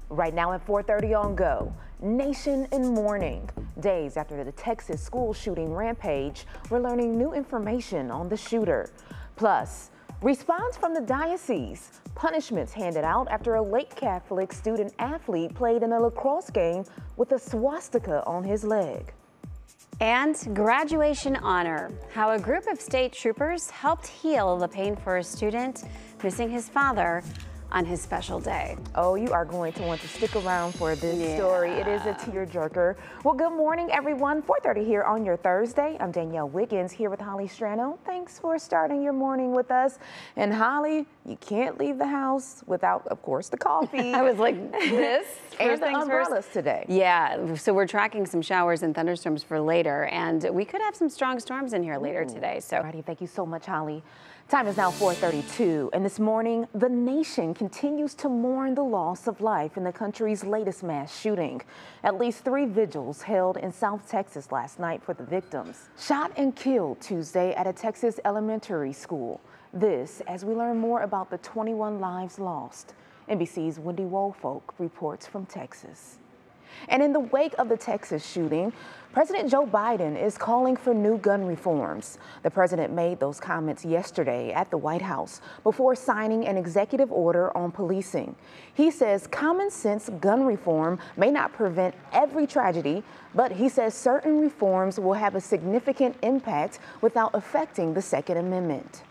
Right now at 4:30 on Go, nation in mourning. Days after the Texas school shooting rampage, we're learning new information on the shooter. Plus, response from the diocese, punishments handed out after a late Catholic student athlete played in a lacrosse game with a swastika on his leg. And graduation honor, how a group of state troopers helped heal the pain for a student missing his father on his special day. Oh, you are going to want to stick around for this story. It is a tearjerker. Well, good morning, everyone. 4:30 here on your Thursday. I'm Danielle Wiggins here with Holly Strano. Thanks for starting your morning with us. And Holly, you can't leave the house without, of course, the coffee. I was like, this and the umbrellas today. Yeah, so we're tracking some showers and thunderstorms for later, and we could have some strong storms in here later today. So, alrighty, thank you so much, Holly. Time is now 4:32, and this morning, the nation continues to mourn the loss of life in the country's latest mass shooting. At least 3 vigils held in South Texas last night for the victims. Shot and killed Tuesday at a Texas elementary school. This as we learn more about the 21 lives lost. NBC's Wendy Woolfolk reports from Texas. And in the wake of the Texas shooting, President Joe Biden is calling for new gun reforms. The president made those comments yesterday at the White House before signing an executive order on policing. He says common sense gun reform may not prevent every tragedy, but he says certain reforms will have a significant impact without affecting the Second Amendment.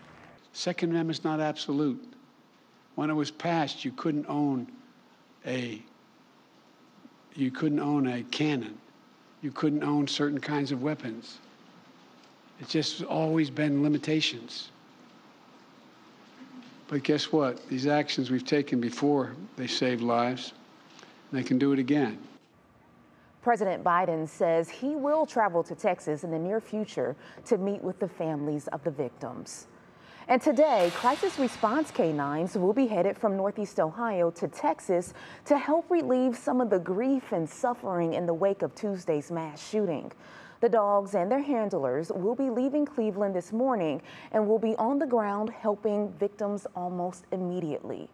Second Amendment is not absolute. When it was passed, you couldn't own a cannon. You couldn't own certain kinds of weapons. It's just always been limitations. But guess what? These actions we've taken before, they saved lives. And they can do it again. President Biden says he will travel to Texas in the near future to meet with the families of the victims. And today, crisis response canines will be headed from Northeast Ohio to Texas to help relieve some of the grief and suffering in the wake of Tuesday's mass shooting. The dogs and their handlers will be leaving Cleveland this morning and will be on the ground helping victims almost immediately.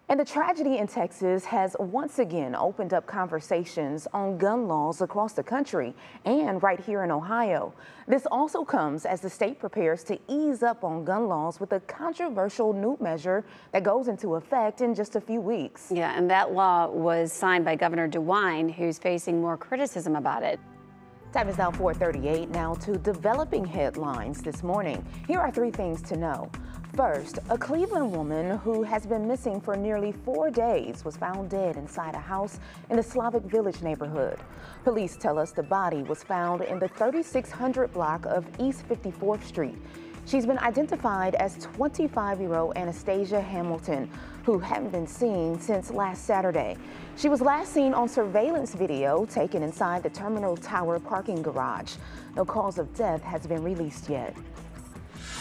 And the tragedy in Texas has once again opened up conversations on gun laws across the country and right here in Ohio. This also comes as the state prepares to ease up on gun laws with a controversial new measure that goes into effect in just a few weeks. yeah, and that law was signed by Governor DeWine, who's facing more criticism about it. Time is now 4:38. Now to developing headlines this morning. Here are 3 things to know. First, a Cleveland woman who has been missing for nearly 4 days was found dead inside a house in the Slavic Village neighborhood. Police tell us the body was found in the 3600 block of East 54th Street. She's been identified as 25-year-old Anastasia Hamilton, who hadn't been seen since last Saturday. She was last seen on surveillance video taken inside the Terminal Tower parking garage. No cause of death has been released yet.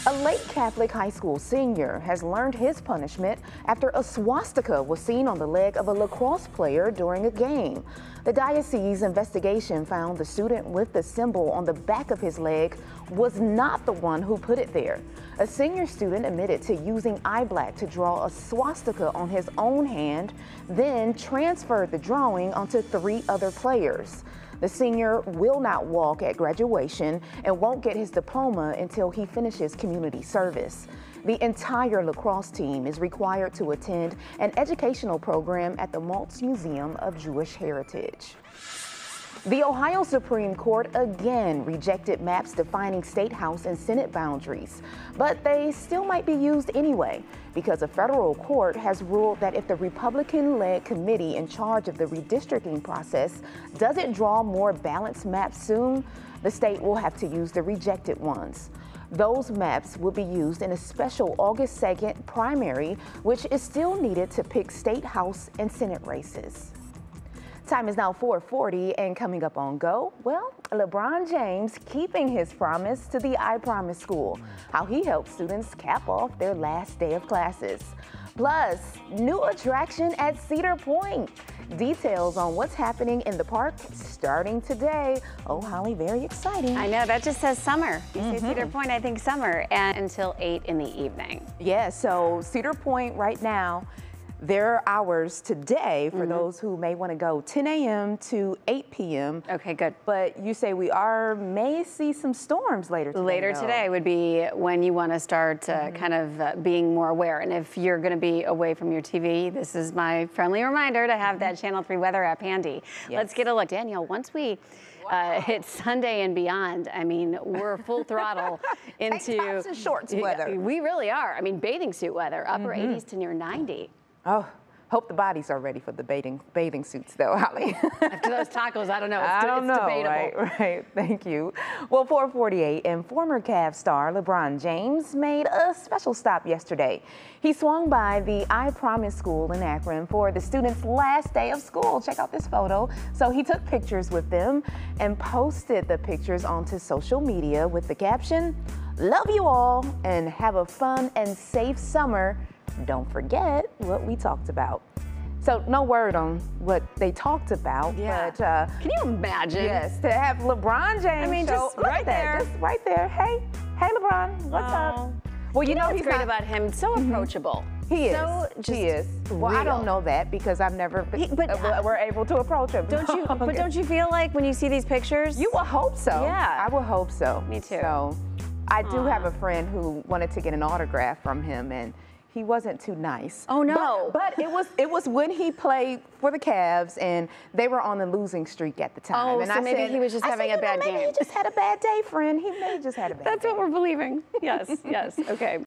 A late Catholic high school senior has learned his punishment after a swastika was seen on the leg of a lacrosse player during a game. The diocese investigation found the student with the symbol on the back of his leg was not the one who put it there. A senior student admitted to using eye black to draw a swastika on his own hand, then transferred the drawing onto 3 other players. The senior will not walk at graduation and won't get his diploma until he finishes community service. The entire lacrosse team is required to attend an educational program at the Maltz Museum of Jewish Heritage. The Ohio Supreme Court again rejected maps defining state house and Senate boundaries, but they still might be used anyway because a federal court has ruled that if the Republican-led committee in charge of the redistricting process doesn't draw more balanced maps soon, the state will have to use the rejected ones. Those maps will be used in a special August 2nd primary, which is still needed to pick state house and Senate races. Time is now 4:40, and coming up on Go, well, LeBron James keeping his promise to the I Promise School, how he helps students cap off their last day of classes. Plus, new attraction at Cedar Point. Details on what's happening in the park starting today. Oh, Holly, very exciting. I know, that just says summer. You say Cedar Point, I think summer, and until 8 in the evening. Yeah, so Cedar Point right now, their hours today for those who may want to go 10 a.m. to 8 p.m. Okay, good. But you say we may see some storms later today. Later today would be when you want to start kind of being more aware. And if you're going to be away from your TV, this is my friendly reminder to have that Channel 3 weather app handy. Yes. Let's get a look. Danielle, once we hit Sunday and beyond, I mean, we're full throttle into tank tops and shorts weather. We really are. I mean, bathing suit weather, upper 80s to near 90. Oh, hope the bodies are ready for the bathing suits, though, Holly. After those tacos, I don't know. I don't know, debatable. right. Thank you. Well, 4:48, and former Cavs star LeBron James made a special stop yesterday. He swung by the I Promise School in Akron for the students' last day of school. Check out this photo. So he took pictures with them and posted the pictures onto social media with the caption, "Love you all and have a fun and safe summer. Don't forget what we talked about." So no word on what they talked about, but can you imagine? Yes, to have LeBron James just right there. just right there. Hey LeBron, what's up? Well, You know what's he's great not, about him? So approachable. he is. So just he is. Well, I don't know that because I've never were able to approach him. Don't you? But don't you feel like when you see these pictures? You will hope so. Yeah. I will hope so. Me too. So I do have a friend who wanted to get an autograph from him, and he wasn't too nice. Oh no! But it was when he played for the Cavs and they were on the losing streak at the time. Oh, and so maybe he was just having a bad maybe game. he just had a bad day, friend. He may have just had a bad day. That's what we're believing. Yes, yes. Okay.